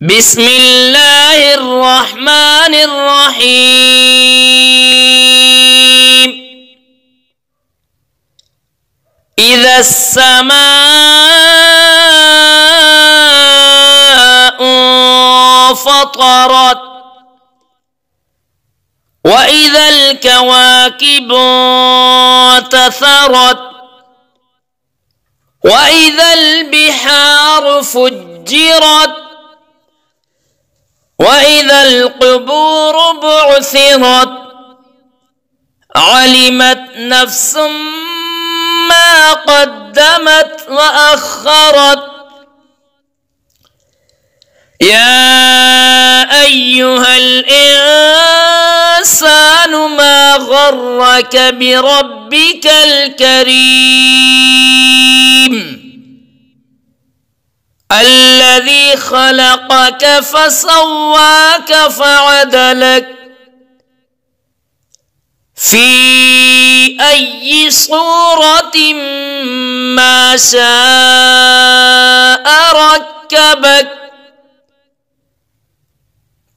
بسم الله الرحمن الرحيم. إذا السماء انفطرت وإذا الكواكب انتثرت وإذا البحار فجرت وإذا القبور بعثرت علمت نفس ما قدمت وأخرت. يا أيها الإنسان ما غرك بربك الكريم الذي خلقك فسواك فعدلك في أي صورة ما شاء ركبك.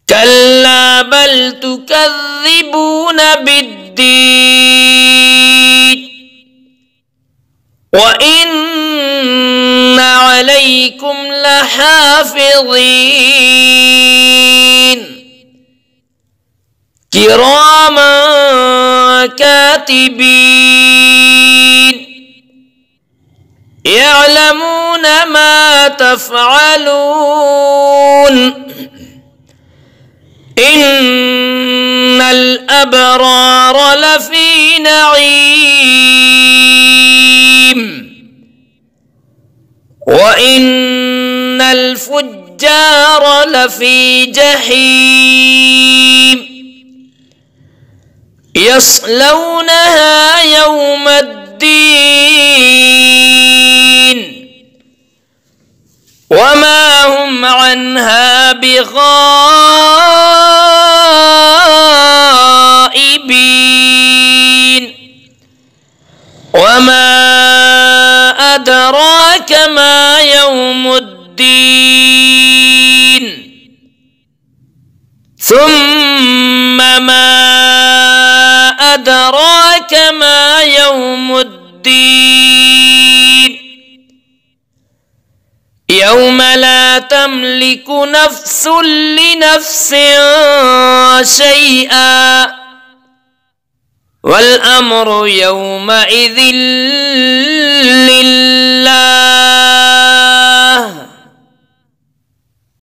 كلا بل تكذبون بالدين وإن عليكم لحافظين كراما كاتبين يعلمون ما تفعلون. إن الأبرار لفي نعيم وإن الفجار لفي جحيم يصلونها يوم الدين وما هم عنها بغائبين. وما أدراك ما يوم الدين ثم ما أدراك ما يوم الدين يوم لا تملك نفس لنفس شيئا والأمر يومئذ لله.